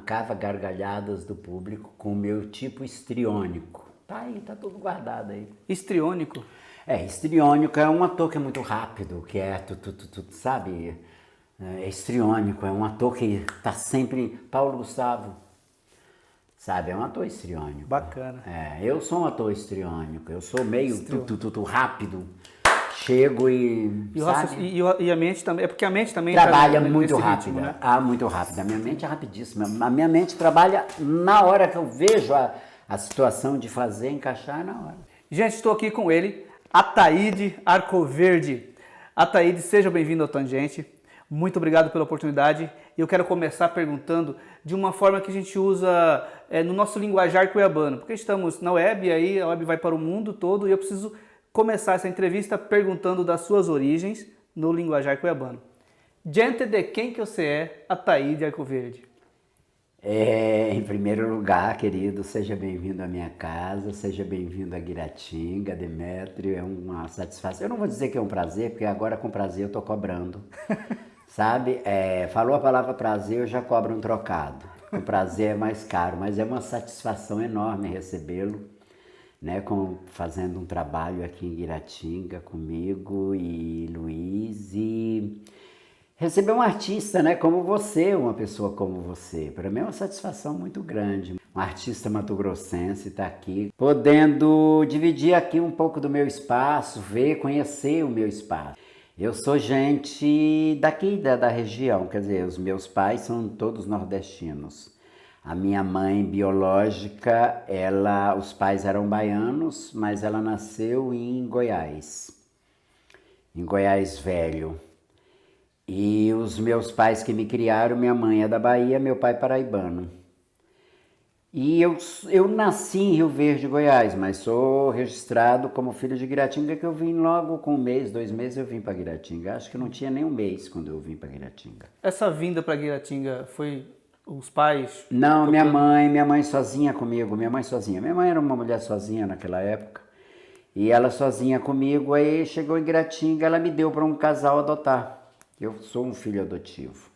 arrancava gargalhadas do público com o meu tipo histriônico. Tá aí, tá tudo guardado aí. Histriônico? Histriônico é um ator que é muito rápido, que é, sabe? É histriônico, é um ator que tá sempre... Paulo Gustavo, sabe? É um ator histriônico. Bacana. Eu sou um ator histriônico, eu sou meio rápido. Chego e a mente também, é porque a mente também trabalha tá muito nesse rápido, ritmo, né? muito rápido. A minha mente é rapidíssima. A minha mente trabalha na hora que eu vejo a situação de fazer, encaixar na hora. Gente, estou aqui com ele, Ataíde Arcoverde. Ataíde, seja bem-vindo ao Tangente. Muito obrigado pela oportunidade. Eu quero começar perguntando de uma forma que a gente usa no nosso linguajar cuiabano, porque estamos na web, e aí a web vai para o mundo todo, e eu preciso começar essa entrevista perguntando das suas origens no linguajar cuiabano. Diante de quem que você é, Ataíde Arcoverde? Em primeiro lugar, querido, seja bem-vindo à minha casa, seja bem-vindo a Guiratinga, Demétrio, é uma satisfação. Eu não vou dizer que é um prazer, porque agora com prazer eu tô cobrando, sabe? Falou a palavra prazer, eu já cobro um trocado. O prazer é mais caro, mas é uma satisfação enorme recebê-lo, né? Fazendo um trabalho aqui em Guiratinga comigo e Luiz e... Receber um artista, né, como você, uma pessoa como você, para mim é uma satisfação muito grande. Um artista mato-grossense está aqui, podendo dividir aqui um pouco do meu espaço, conhecer o meu espaço. Eu sou gente daqui, da região, quer dizer, os meus pais são todos nordestinos. A minha mãe biológica, os pais eram baianos, mas ela nasceu em Goiás Velho. E os meus pais que me criaram, minha mãe é da Bahia, meu pai paraibano. E eu nasci em Rio Verde, Goiás, mas sou registrado como filho de Guiratinga, que eu vim logo com 1 mês, 2 meses eu vim para Guiratinga. Acho que não tinha nem 1 mês quando eu vim para Guiratinga. Essa vinda para Guiratinga foi os pais? Não, minha mãe sozinha comigo, minha mãe era uma mulher sozinha naquela época. E ela sozinha comigo, aí chegou em Guiratinga, ela me deu para um casal adotar. Eu sou um filho adotivo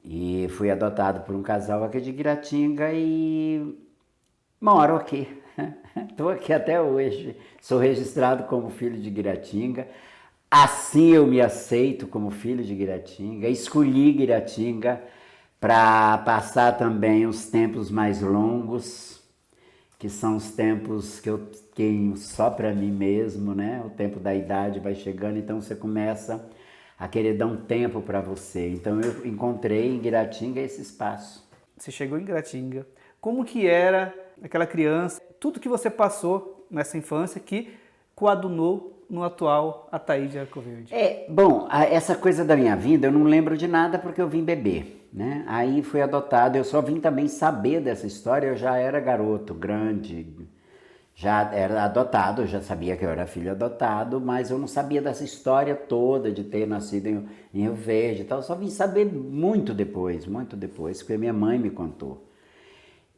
e fui adotado por um casal aqui de Guiratinga e moro aqui. Estou aqui até hoje, sou registrado como filho de Guiratinga, assim eu me aceito como filho de Guiratinga, escolhi Guiratinga para passar também os tempos mais longos, que são os tempos que eu tenho só para mim mesmo, né? O tempo da idade vai chegando, então você começa a querer dar um tempo para você. Então eu encontrei em Guiratinga esse espaço. Você chegou em Guiratinga. Como que era aquela criança? Tudo que você passou nessa infância que coadunou no atual Ataíde Arcoverde. Essa coisa da minha vida eu não lembro de nada porque eu vim bebê, né? Aí fui adotado, eu só vim também saber dessa história, eu já era garoto, grande, já era adotado, eu já sabia que eu era filho adotado, mas eu não sabia dessa história toda de ter nascido em Rio Verde e tal. Eu só vim saber muito depois, porque minha mãe me contou.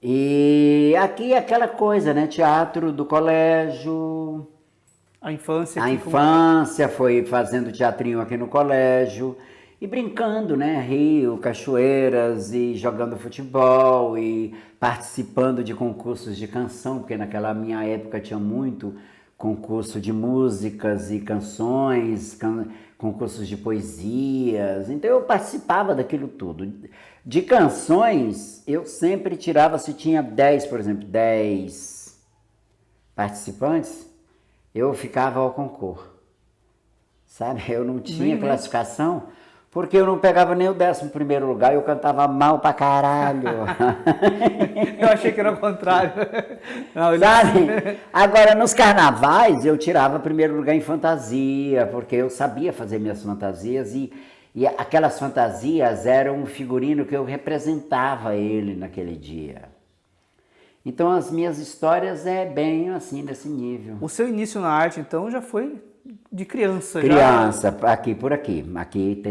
E aqui aquela coisa, né? Teatro do colégio. A infância. A infância foi fazendo teatrinho aqui no colégio e brincando, né? Rio, cachoeiras e jogando futebol e participando de concursos de canção, porque naquela minha época tinha muito concurso de músicas e canções, concursos de poesias. Então eu participava daquilo tudo. De canções, eu sempre tirava, se tinha 10, por exemplo, 10 participantes, eu ficava ao concurso. Sabe? Eu não tinha classificação, porque eu não pegava nem o 11º lugar, eu cantava mal pra caralho. Eu achei que era o contrário. Não, sabe? Agora, nos carnavais, eu tirava 1º lugar em fantasia, porque eu sabia fazer minhas fantasias e aquelas fantasias eram um figurino que eu representava ele naquele dia. Então, as minhas histórias é bem assim, desse nível. O seu início na arte, então, já foi de criança? Criança, aqui por aqui. Aqui,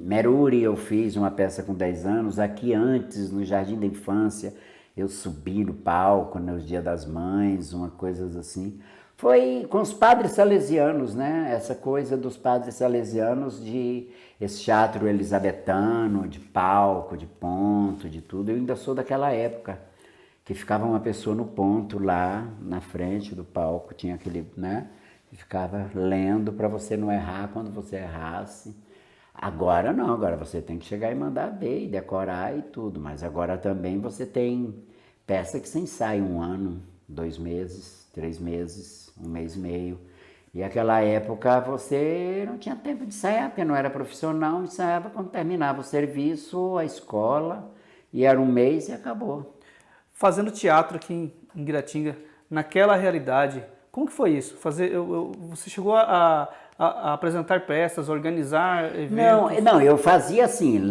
Meruri, eu fiz uma peça com 10 anos. Aqui antes, no Jardim da Infância, eu subi no palco nos Dia das Mães, uma coisa assim. Foi com os padres salesianos, né? Essa coisa dos padres salesianos de esse teatro elisabetano, de palco, de ponto, de tudo. Eu ainda sou daquela época, que ficava uma pessoa no ponto lá, na frente do palco, tinha aquele, né? E ficava lendo para você não errar quando você errasse. Agora não, agora você tem que chegar e mandar ver e decorar e tudo, mas agora também você tem peça que você ensaia 1 ano, 2 meses, 3 meses, 1 mês e meio. E aquela época você não tinha tempo de ensaiar, porque não era profissional, ensaiava quando terminava o serviço, a escola, e era 1 mês e acabou. Fazendo teatro aqui em Guiratinga, naquela realidade, como que foi isso? Você chegou a apresentar peças, organizar eventos? Não, eu fazia assim,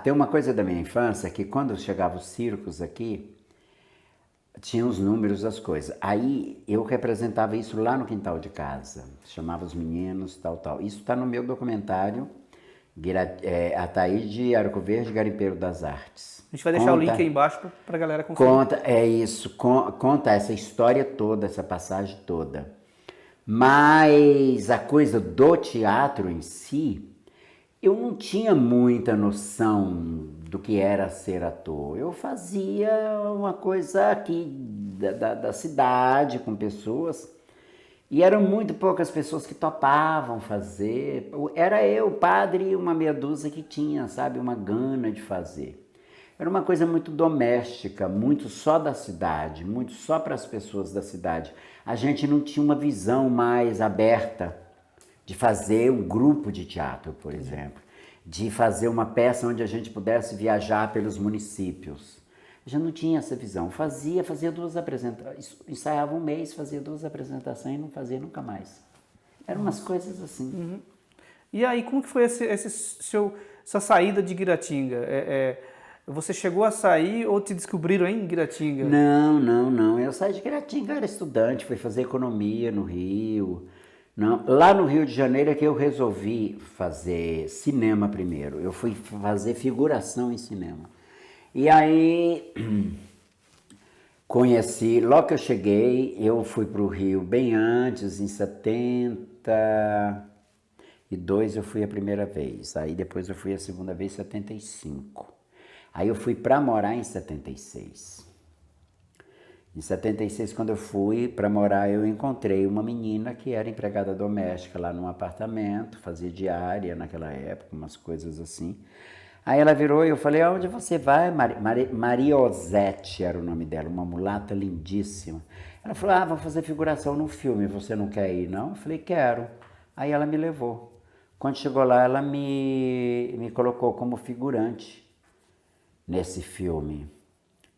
tem uma coisa da minha infância, que quando chegavam os circos aqui, tinha os números das coisas. Aí eu representava isso lá no quintal de casa, chamava os meninos, tal, tal. Isso está no meu documentário, Ataíde Arco Verde, Garimpeiro das Artes. A gente vai deixar o link aí embaixo para a galera conferir. Conta essa história toda, essa passagem toda. Mas a coisa do teatro em si, eu não tinha muita noção do que era ser ator. Eu fazia uma coisa aqui da cidade, com pessoas, e eram muito poucas pessoas que topavam fazer. Era eu, o padre e uma meia dúzia que tinha, sabe, uma gana de fazer. Era uma coisa muito doméstica, muito só da cidade, muito só para as pessoas da cidade. A gente não tinha uma visão mais aberta de fazer um grupo de teatro, por exemplo, de fazer uma peça onde a gente pudesse viajar pelos municípios. A gente não tinha essa visão. Fazia 2 apresentações, ensaiava 1 mês, fazia 2 apresentações e não fazia nunca mais. Eram umas coisas assim. Uhum. E aí, como que foi essa saída de Guiratinga? Você chegou a sair ou te descobriram em Guiratinga? Não. Eu saí de Guiratinga, eu era estudante, fui fazer economia no Rio. Não, lá no Rio de Janeiro é que eu resolvi fazer cinema primeiro. Eu fui fazer figuração em cinema. E aí conheci, logo que eu cheguei, eu fui para o Rio bem antes, em 72 eu fui a primeira vez. Aí depois eu fui a segunda vez em 75. Aí eu fui para morar em 76. Em 76, quando eu fui para morar, eu encontrei uma menina que era empregada doméstica lá num apartamento, fazia diária naquela época, umas coisas assim. Aí ela virou e eu falei, aonde você vai? Maria Osete era o nome dela, uma mulata lindíssima. Ela falou, vou fazer figuração no filme, você não quer ir não? Eu falei, quero. Aí ela me levou. Quando chegou lá, ela me colocou como figurante nesse filme.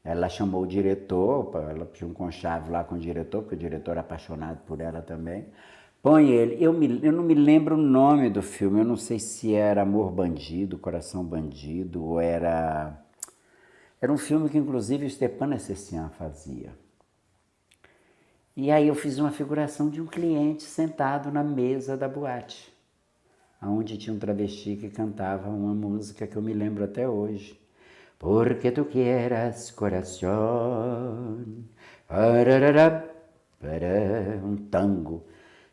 Ela chamou o diretor, ela pediu um conchave lá com o diretor, porque o diretor era apaixonado por ela também. Põe ele, eu não me lembro o nome do filme, eu não sei se era Amor Bandido, Coração Bandido, ou era um filme que inclusive o Stepan Essessian fazia. E aí eu fiz uma figuração de um cliente sentado na mesa da boate, onde tinha um travesti que cantava uma música que eu me lembro até hoje. Porque tu quieras, coração, um tango.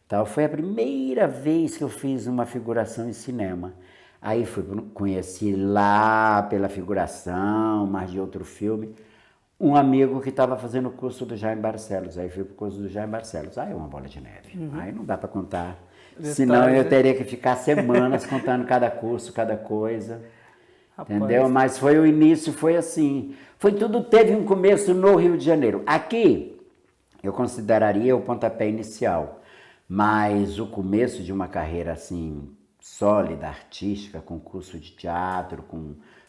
Tal. Foi a primeira vez que eu fiz uma figuração em cinema. Aí conheci lá pela figuração, mais de outro filme, um amigo que estava fazendo o curso do Jaime Barcelos. Aí fui pro curso do Jaime Barcelos. Aí é uma bola de neve. Aí não dá para contar. Detalhes, senão eu teria que ficar semanas contando cada curso, cada coisa. Rapaz. Entendeu? Mas foi o início, foi assim. Teve um começo no Rio de Janeiro. Aqui, eu consideraria o pontapé inicial. Mas o começo de uma carreira assim, sólida, artística, com curso de teatro,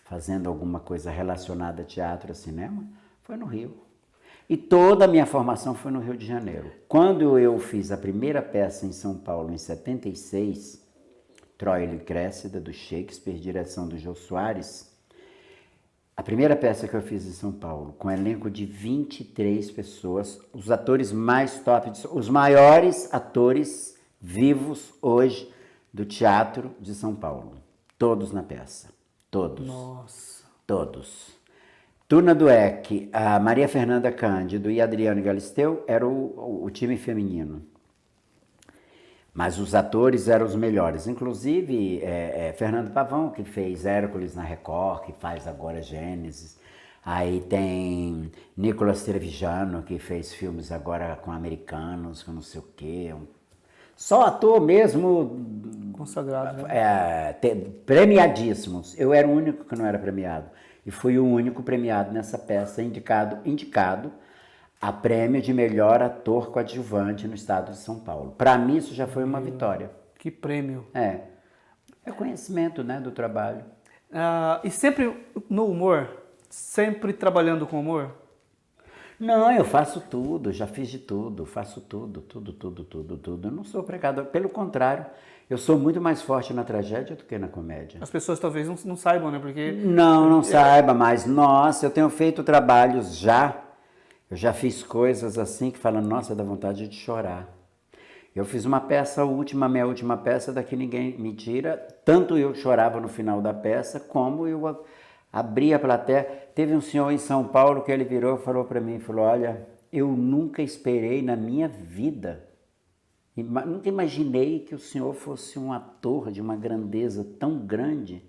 fazendo alguma coisa relacionada a teatro, a cinema, foi no Rio. E toda a minha formação foi no Rio de Janeiro. Quando eu fiz a primeira peça em São Paulo, em 76... Troia e Lucrécida, do Shakespeare, direção do Jô Soares. A primeira peça que eu fiz em São Paulo, com um elenco de 23 pessoas, os atores mais top, os maiores atores vivos hoje do teatro de São Paulo. Todos na peça. Todos. Nossa. Todos. Turna do EC, a Maria Fernanda Cândido e a Adriane Galisteu era o time feminino. Mas os atores eram os melhores. Inclusive, Fernando Pavão, que fez Hércules na Record, que faz agora Gênesis. Aí tem Nicolas Trevigiano, que fez filmes agora com americanos, com não sei o quê. Só ator mesmo... Consagrado, né? Premiadíssimos. Eu era o único que não era premiado. E fui o único premiado nessa peça, indicado a prêmio de melhor ator coadjuvante no estado de São Paulo. Para mim, isso já foi uma vitória. Que prêmio. É conhecimento, né, do trabalho. E sempre no humor? Sempre trabalhando com humor? Não, eu faço tudo, já fiz de tudo, faço tudo. Eu não sou pregador, pelo contrário, eu sou muito mais forte na tragédia do que na comédia. As pessoas talvez não saibam, né? Porque... Não saiba, mas nossa, eu tenho feito trabalhos já. Eu já fiz coisas assim que falam, nossa, dá vontade de chorar. Eu fiz uma peça, minha última peça, daqui ninguém me tira. Tanto eu chorava no final da peça, como eu abri a plateia. Teve um senhor em São Paulo que ele virou e falou para mim, olha, eu nunca esperei na minha vida, nunca imaginei que o senhor fosse um ator de uma grandeza tão grande,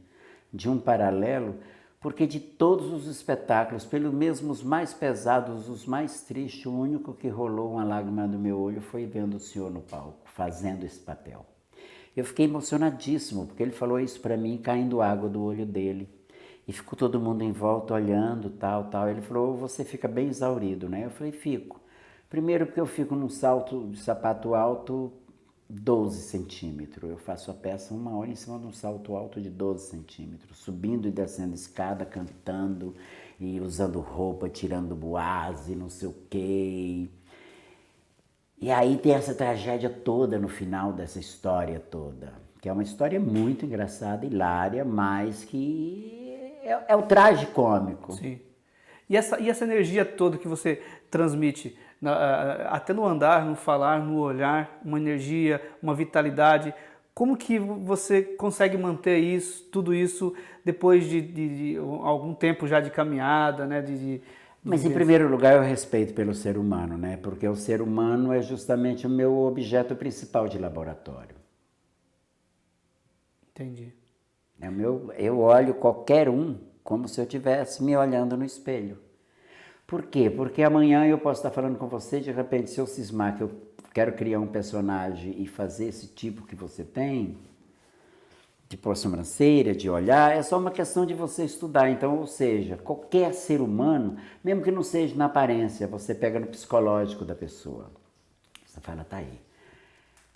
de um paralelo, porque de todos os espetáculos, pelo mesmo os mais pesados, os mais tristes, o único que rolou uma lágrima do meu olho foi vendo o senhor no palco, fazendo esse papel. Eu fiquei emocionadíssimo, porque ele falou isso para mim, caindo água do olho dele. E ficou todo mundo em volta olhando, tal. Ele falou, você fica bem exaurido, né? Eu falei, fico. Primeiro porque eu fico num salto de sapato alto 12 centímetros. Eu faço a peça 1 hora em cima de um salto alto de 12 centímetros, subindo e descendo escada, cantando e usando roupa, tirando boaz e não sei o quê. E aí tem essa tragédia toda no final dessa história toda, que é uma história muito engraçada, hilária, mas que é o tragicômico. Sim. E essa energia toda que você transmite, até no andar, no falar, no olhar, uma energia, uma vitalidade, como que você consegue manter isso, tudo isso, depois de algum tempo já de caminhada, né? Mas em primeiro lugar eu respeito pelo ser humano, né? Porque o ser humano é justamente o meu objeto principal de laboratório. Entendi. Eu olho qualquer um como se eu estivesse me olhando no espelho. Por quê? Porque amanhã eu posso estar falando com você, de repente, se eu cismar que eu quero criar um personagem e fazer esse tipo que você tem, de pôr sobrancelha, de olhar, é só uma questão de você estudar. Então, ou seja, qualquer ser humano, mesmo que não seja na aparência, você pega no psicológico da pessoa. Você fala, tá aí.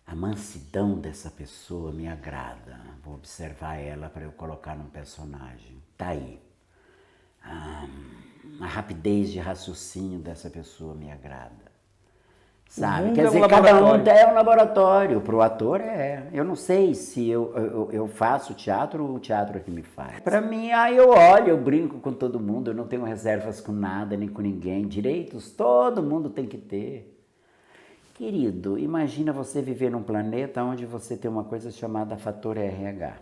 A mansidão dessa pessoa me agrada. Vou observar ela para eu colocar num personagem. Tá aí. A rapidez de raciocínio dessa pessoa me agrada. Sabe? Quer dizer, cada um é um laboratório. Para o ator Eu não sei se eu faço teatro ou o teatro é que me faz. Para mim, eu olho, eu brinco com todo mundo, eu não tenho reservas com nada, nem com ninguém. Direitos todo mundo tem que ter. Querido, imagina você viver num planeta onde você tem uma coisa chamada fator RH,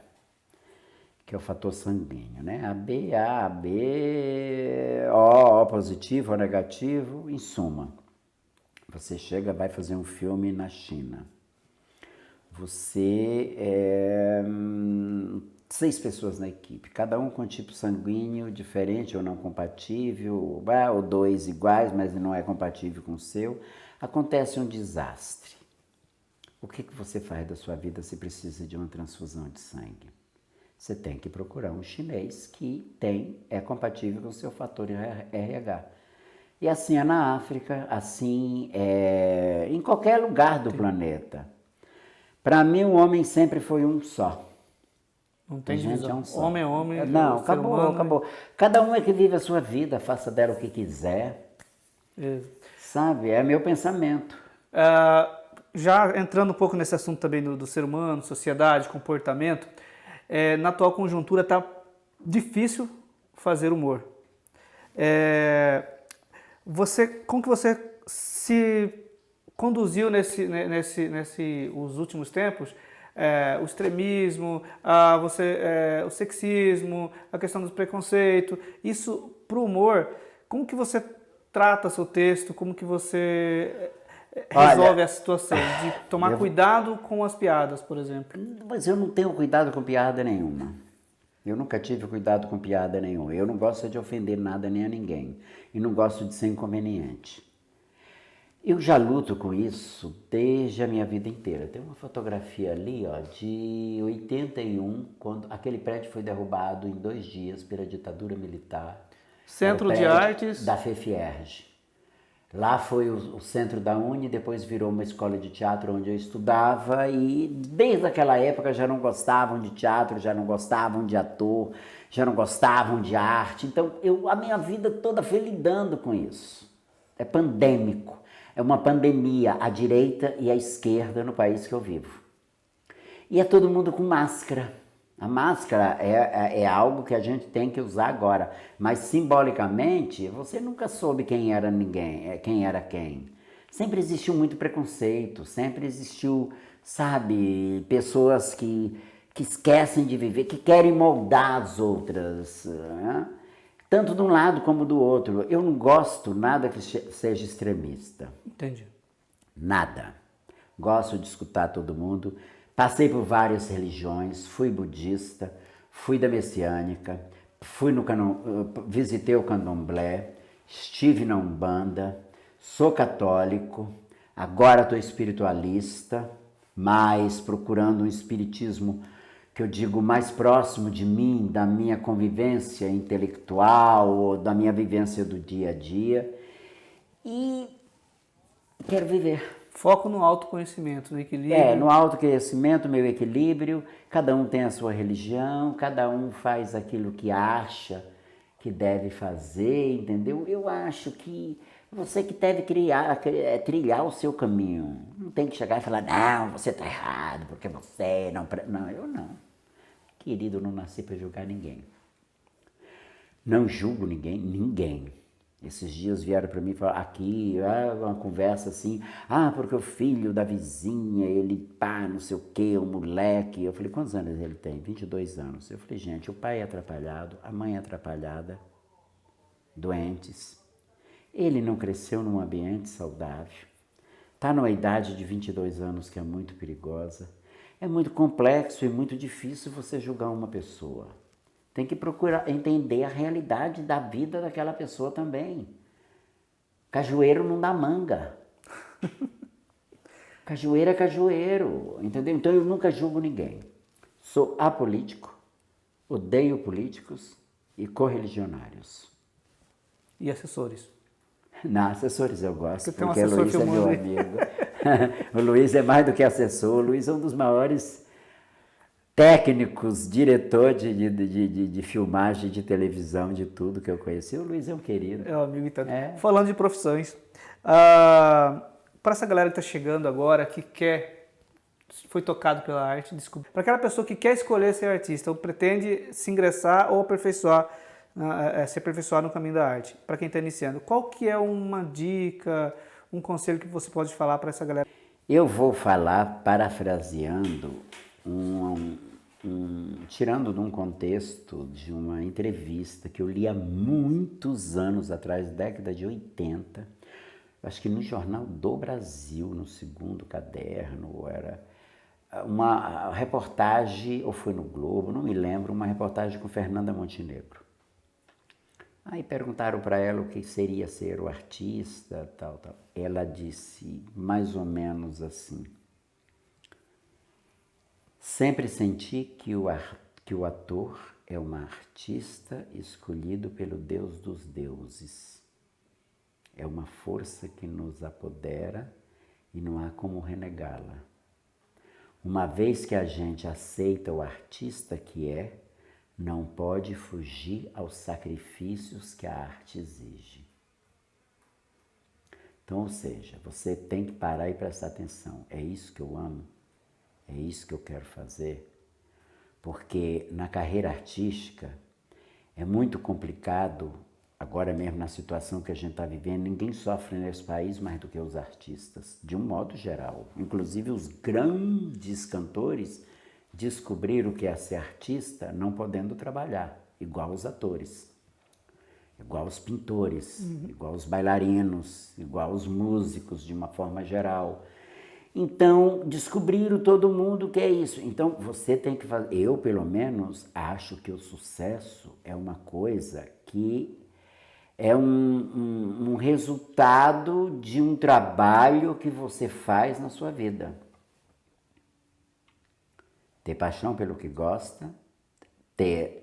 que é o fator sanguíneo, né? AB, A, B, O positivo, O negativo, em suma. Você chega, vai fazer um filme na China. Você 6 pessoas na equipe, cada um com tipo sanguíneo diferente ou não compatível, ou 2 iguais, mas não é compatível com o seu. Acontece um desastre. O que você faz da sua vida se precisa de uma transfusão de sangue? Você tem que procurar um chinês que é compatível com o seu fator RH. E assim é na África, assim é em qualquer lugar do planeta. Para mim, o homem sempre foi um só. Não tem gente, divisão. É um só. Homem é homem. Não, acabou. Cada um é que vive a sua vida, faça dela o que quiser. Sabe? É meu pensamento. Já entrando um pouco nesse assunto também do ser humano, sociedade, comportamento, na atual conjuntura está difícil fazer humor. Como que você se conduziu os últimos tempos o extremismo, o sexismo, a questão do preconceito. Isso, para o humor, como que você trata seu texto? Como que você resolve a situação de tomar cuidado com as piadas, por exemplo? Mas eu não tenho cuidado com piada nenhuma. Eu nunca tive cuidado com piada nenhuma. Eu não gosto de ofender nada nem a ninguém. E não gosto de ser inconveniente. Eu já luto com isso desde a minha vida inteira. Tem uma fotografia ali, ó, de 81, quando aquele prédio foi derrubado em 2 dias pela ditadura militar. Centro de Artes da FEFIERJ. Lá foi o centro da Uni, depois virou uma escola de teatro onde eu estudava e desde aquela época já não gostavam de teatro, já não gostavam de ator, já não gostavam de arte. Então a minha vida toda foi lidando com isso. É pandêmico, é uma pandemia, a direita e a esquerda no país que eu vivo. E é todo mundo com máscara. A máscara é algo que a gente tem que usar agora, mas simbolicamente você nunca soube quem era ninguém, quem era quem. Sempre existiu muito preconceito, sempre existiu, sabe, pessoas que esquecem de viver, que querem moldar as outras, né? Tanto de um lado como do outro. Eu não gosto nada que seja extremista. Entendi. Nada. Gosto de escutar todo mundo. Passei por várias religiões, fui budista, fui da messiânica, visitei o candomblé, estive na Umbanda, sou católico, agora estou espiritualista, mas procurando um espiritismo que eu digo mais próximo de mim, da minha convivência intelectual, ou da minha vivência do dia a dia, e quero viver. Foco no autoconhecimento, no equilíbrio. No autoconhecimento, meu equilíbrio. Cada um tem a sua religião, cada um faz aquilo que acha que deve fazer, entendeu? Eu acho que você que deve trilhar o seu caminho. Não tem que chegar e falar, não, você está errado, porque você não... Não, eu não. Querido, eu não nasci para julgar ninguém. Não julgo ninguém. Esses dias vieram para mim falar aqui, uma conversa assim, porque o filho da vizinha, ele não sei o que, o moleque. Eu falei, quantos anos ele tem? 22 anos. Eu falei, gente, o pai é atrapalhado, a mãe é atrapalhada, doentes. Ele não cresceu num ambiente saudável. Está numa idade de 22 anos que é muito perigosa. É muito complexo e muito difícil você julgar uma pessoa. Tem que procurar entender a realidade da vida daquela pessoa também. Cajueiro não dá manga. Cajueiro é cajueiro, entendeu? Então eu nunca julgo ninguém. Sou apolítico, odeio políticos e correligionários. E assessores? Não, assessores eu gosto, porque o Luiz é meu amigo. O Luiz é mais do que assessor, o Luiz é um dos maiores técnicos, diretor de filmagem, de televisão, de tudo que eu conheci. O Luiz é um querido. É um amigo e tanto. Falando de profissões, para essa galera que está chegando agora, foi tocado pela arte, para aquela pessoa que quer escolher ser artista, ou pretende se ingressar ou se aperfeiçoar no caminho da arte, para quem está iniciando, qual que é uma dica, um conselho que você pode falar para essa galera? Eu vou falar parafraseando tirando de um contexto de uma entrevista que eu li há muitos anos atrás, década de 80, acho que no Jornal do Brasil, no segundo caderno, era uma reportagem, ou foi no Globo, não me lembro, uma reportagem com Fernanda Montenegro. Aí perguntaram para ela o que seria ser o artista, tal. Ela disse mais ou menos assim: sempre senti que o ator é uma artista escolhido pelo Deus dos deuses. É uma força que nos apodera e não há como renegá-la. Uma vez que a gente aceita o artista que é, não pode fugir aos sacrifícios que a arte exige. Então, ou seja, você tem que parar e prestar atenção. É isso que eu amo? É isso que eu quero fazer? Porque na carreira artística é muito complicado agora mesmo na situação que a gente está vivendo, ninguém sofre nesse país mais do que os artistas, de um modo geral. Inclusive os grandes cantores descobriram o que é ser artista não podendo trabalhar, igual os atores, igual os pintores, igual os bailarinos, igual os músicos, de uma forma geral. Então, descobriram todo mundo que é isso. Então, você tem que fazer... Eu, pelo menos, acho que o sucesso é uma coisa que é um resultado de um trabalho que você faz na sua vida. Ter paixão pelo que gosta, ter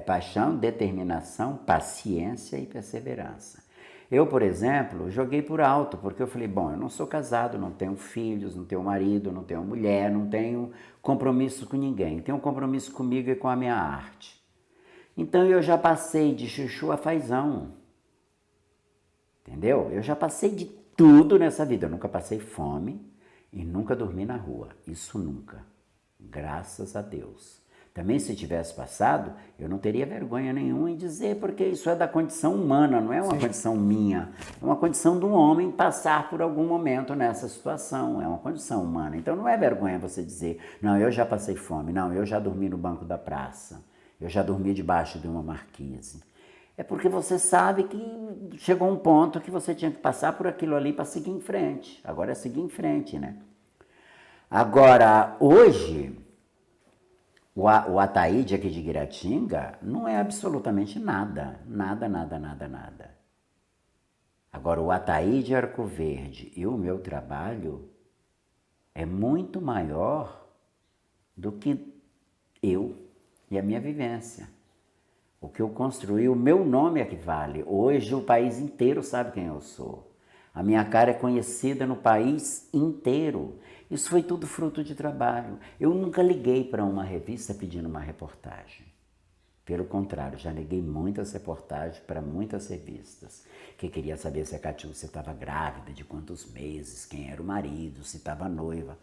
paixão, determinação, paciência e perseverança. Eu, por exemplo, joguei por alto, porque eu falei, bom, eu não sou casado, não tenho filhos, não tenho marido, não tenho mulher, não tenho compromisso com ninguém. Tenho um compromisso comigo e com a minha arte. Então eu já passei de chuchu a fazão. Entendeu? Eu já passei de tudo nessa vida. Eu nunca passei fome e nunca dormi na rua. Isso nunca. Graças a Deus. Também se tivesse passado, eu não teria vergonha nenhuma em dizer, porque isso é da condição humana, não é uma condição minha. É uma condição de um homem passar por algum momento nessa situação. É uma condição humana. Então não é vergonha você dizer, não, eu já passei fome, não, eu já dormi no banco da praça, eu já dormi debaixo de uma marquise. É porque você sabe que chegou um ponto que você tinha que passar por aquilo ali para seguir em frente. Agora é seguir em frente, né? Agora, hoje, o Ataíde aqui de Guiratinga não é absolutamente nada. Nada, nada, nada, nada. Agora, o Ataíde Arco Verde e o meu trabalho é muito maior do que eu e a minha vivência. O que eu construí, o meu nome é que vale. Hoje o país inteiro sabe quem eu sou. A minha cara é conhecida no país inteiro. Isso foi tudo fruto de trabalho. Eu nunca liguei para uma revista pedindo uma reportagem. Pelo contrário, já liguei muitas reportagens para muitas revistas. Que queria saber se a Catiúcia estava grávida, de quantos meses, quem era o marido, se estava noiva.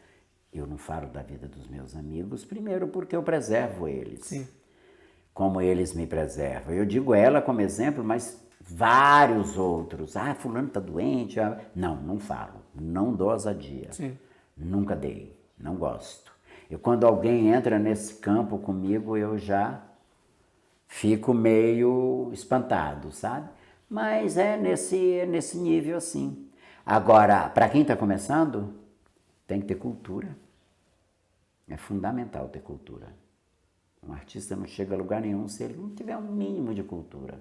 Eu não falo da vida dos meus amigos, primeiro porque eu preservo eles. Sim. Como eles me preservam. Eu digo ela como exemplo, mas vários outros. Ah, fulano está doente. Não, não falo. Não dou ousadia. Sim. Nunca dei. Não gosto. E quando alguém entra nesse campo comigo, eu já fico meio espantado, sabe? Mas é nesse nível assim. Agora, para quem está começando, tem que ter cultura. É fundamental ter cultura. Um artista não chega a lugar nenhum se ele não tiver um mínimo de cultura.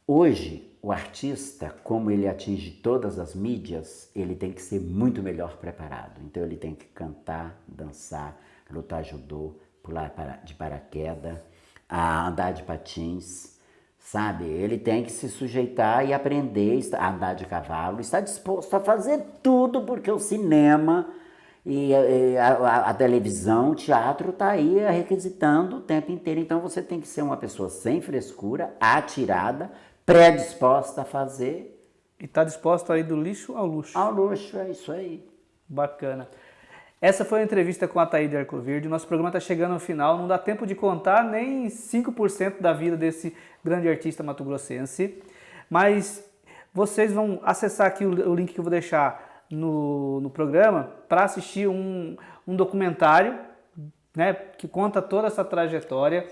Hoje, o artista, como ele atinge todas as mídias, ele tem que ser muito melhor preparado. Então ele tem que cantar, dançar, lutar judô, pular de paraquedas, andar de patins, sabe? Ele tem que se sujeitar e aprender a andar de cavalo, está disposto a fazer tudo, porque o cinema... E a televisão, o teatro está aí requisitando o tempo inteiro. Então você tem que ser uma pessoa sem frescura, atirada, predisposta a fazer. E está disposto a ir do lixo ao luxo. Ao luxo, é isso aí. Bacana. Essa foi a entrevista com a Ataíde Arco Verde. Nosso programa está chegando ao final. Não dá tempo de contar nem 5% da vida desse grande artista mato-grossense. Mas vocês vão acessar aqui o link que eu vou deixar no programa para assistir um documentário, né, que conta toda essa trajetória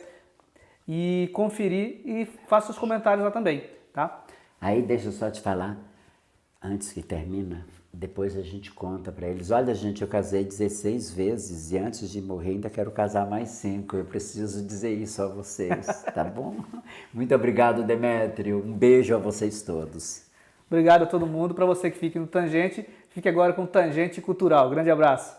e conferir e faça os comentários lá também, tá? Aí deixa eu só te falar, antes que termina, depois a gente conta para eles, olha gente, eu casei 16 vezes e antes de morrer ainda quero casar mais 5, eu preciso dizer isso a vocês, tá bom? Muito obrigado, Demétrio, um beijo a vocês todos. Obrigado a todo mundo, para você que fique no Tangente, fique agora com Tangente Cultural. Grande abraço.